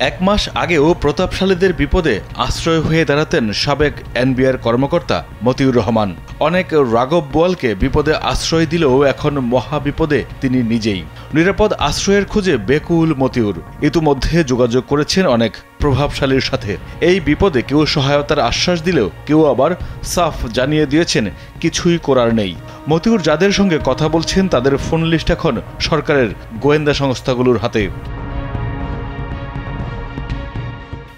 এক মাস আগেও প্রতাপশালীদের বিপদে আশ্রয় হয়ে দাঁড়াতেন সাবেক এনবিআর কর্মকর্তা মতিউর রহমান। অনেক রাঘব বোয়ালকে বিপদে আশ্রয় দিলেও এখন মহাবিপদে তিনি নিজেই। নিরাপদ আশ্রয়ের খোঁজে বেকুল মতিউর। ইতিমধ্যে যোগাযোগ করেছেন অনেক প্রভাবশালীর সাথে। এই বিপদে কেউ সহায়তার আশ্বাস দিলেও কেউ আবার সাফ জানিয়ে দিয়েছেন কিছুই করার নেই। মতিউর যাদের সঙ্গে কথা বলছেন তাদের ফোন লিস্ট এখন সরকারের গোয়েন্দা সংস্থাগুলোর হাতে।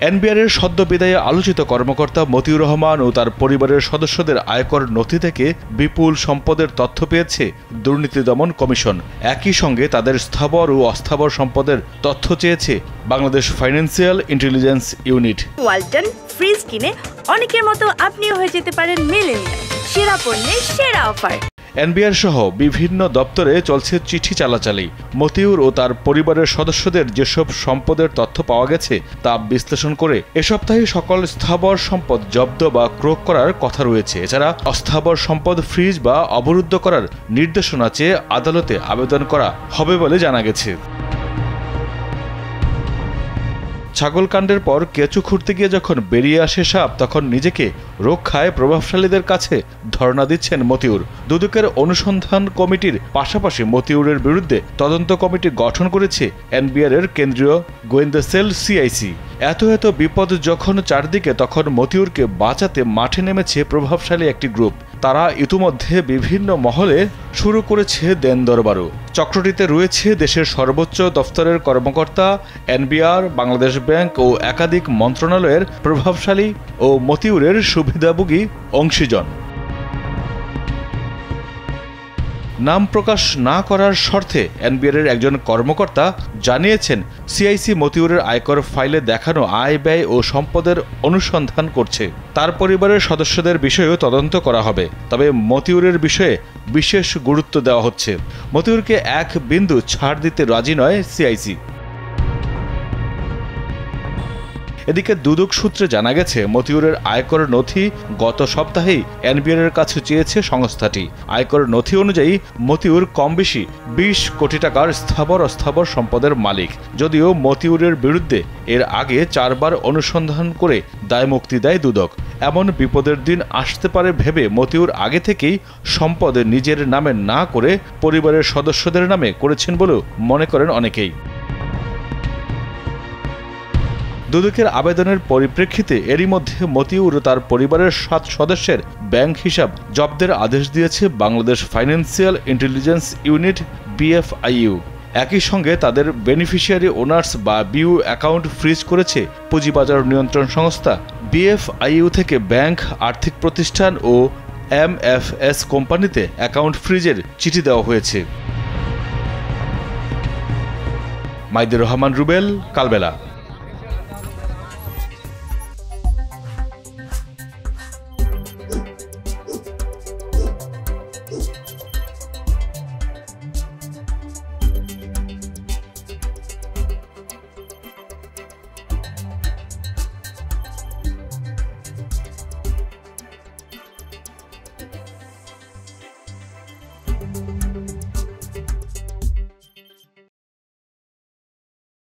এনবিআরের সদ্য বিদায়ে আলোচিত কর্মকর্তা মতিউর রহমান ও তার পরিবারের সদস্যদের আয়কর নথি থেকে বিপুল সম্পদের তথ্য পেয়েছে দুর্নীতি দমন কমিশন। একই সঙ্গে তাদের স্থাবর ও অস্থাবর সম্পদের তথ্য চেয়েছে Bangladesh financial intelligence unit. Walton fridge কিনে অনেকের মতো আপনিও হয়ে যেতে পারেন মিলেনিয়াল। সেরা পণ্যের সেরা অফার। এনবিআর সহ বিভিন্ন দপ্তরে চলছে চিঠি চালাচালি। মতিউর ও তার পরিবারের সদস্যদের যেসব সম্পদের তথ্য পাওয়া গেছে তা বিশ্লেষণ করে এ সপ্তাহে সকল স্থাবর সম্পদ জব্দ বা ক্রয় করার কথা রয়েছে। এছাড়া অস্থাবর সম্পদ ফ্রিজ বা অবরুদ্ধ করার নির্দেশনা চেয়ে আদালতে আবেদন করা হবে বলে জানা গেছে। ছাগলকাণ্ডের পর কেঁচু খুঁড়তে গিয়ে যখন বেরিয়ে আসে সাপ, তখন নিজেকে রক্ষায় প্রভাবশালীদের কাছে ধর্ণা দিচ্ছেন মতিউর। দুদকের অনুসন্ধান কমিটির পাশাপাশি মতিউরের বিরুদ্ধে তদন্ত কমিটি গঠন করেছে এনবিআরের কেন্দ্রীয় গোয়েন্দা সেল সিআইসি। এত বিপদ যখন চারদিকে, তখন মতিউরকে বাঁচাতে মাঠে নেমেছে প্রভাবশালী একটি গ্রুপ। তারা ইতিমধ্যে বিভিন্ন মহলে শুরু করেছে দেন দরবারও। চক্রটিতে রয়েছে দেশের সর্বোচ্চ দফতরের কর্মকর্তা, এনবিআর, বাংলাদেশ ব্যাংক ও একাধিক মন্ত্রণালয়ের প্রভাবশালী ও মতিউরের সুবিধাভোগী অংশীজন। নাম প্রকাশ না করার শর্তে এনবিআরের একজন কর্মকর্তা জানিয়েছেন, সিআইসি মতিউরের আয়কর ফাইলে দেখানো আয় ব্যয় ও সম্পদের অনুসন্ধান করছে। তার পরিবারের সদস্যদের বিষয়েও তদন্ত করা হবে। তবে মতিউরের বিষয়ে বিশেষ গুরুত্ব দেওয়া হচ্ছে। মতিউরকে এক বিন্দু ছাড় দিতে রাজি নয় সিআইসি। এদিকে দুদক সূত্রে জানা গেছে, মতিউরের আয়কর নথি গত সপ্তাহেই এনবিআরের কাছে চেয়েছে সংস্থাটি। আয়কর নথি অনুযায়ী মতিউর কম বেশি 20 কোটি টাকার স্থাবর অস্থাবর সম্পদের মালিক। যদিও মতিউরের বিরুদ্ধে এর আগে 4 বার অনুসন্ধান করে দায়মুক্তি দেয় দুদক। এমন বিপদের দিন আসতে পারে ভেবে মতিউর আগে থেকেই সম্পদ নিজের নামে না করে পরিবারের সদস্যদের নামে করেছেন বলেও মনে করেন অনেকেই। দুদকের আবেদনের পরিপ্রেক্ষিতে এরই মধ্যে মতিউর ও তার পরিবারের 7 সদস্যের ব্যাংক হিসাব জব্দের আদেশ দিয়েছে Bangladesh financial intelligence unit BFIU. একই সঙ্গে তাদের বেনিফিশিয়ারি ওনার্স বা বিউ অ্যাকাউন্ট ফ্রিজ করেছে পুঁজিবাজার নিয়ন্ত্রণ সংস্থা। বিএফআইইউ থেকে ব্যাংক, আর্থিক প্রতিষ্ঠান ও এমএফএস কোম্পানিতে অ্যাকাউন্ট ফ্রিজের চিঠি দেওয়া হয়েছে। মাইদুর রহমান রুবেল, কালবেলা।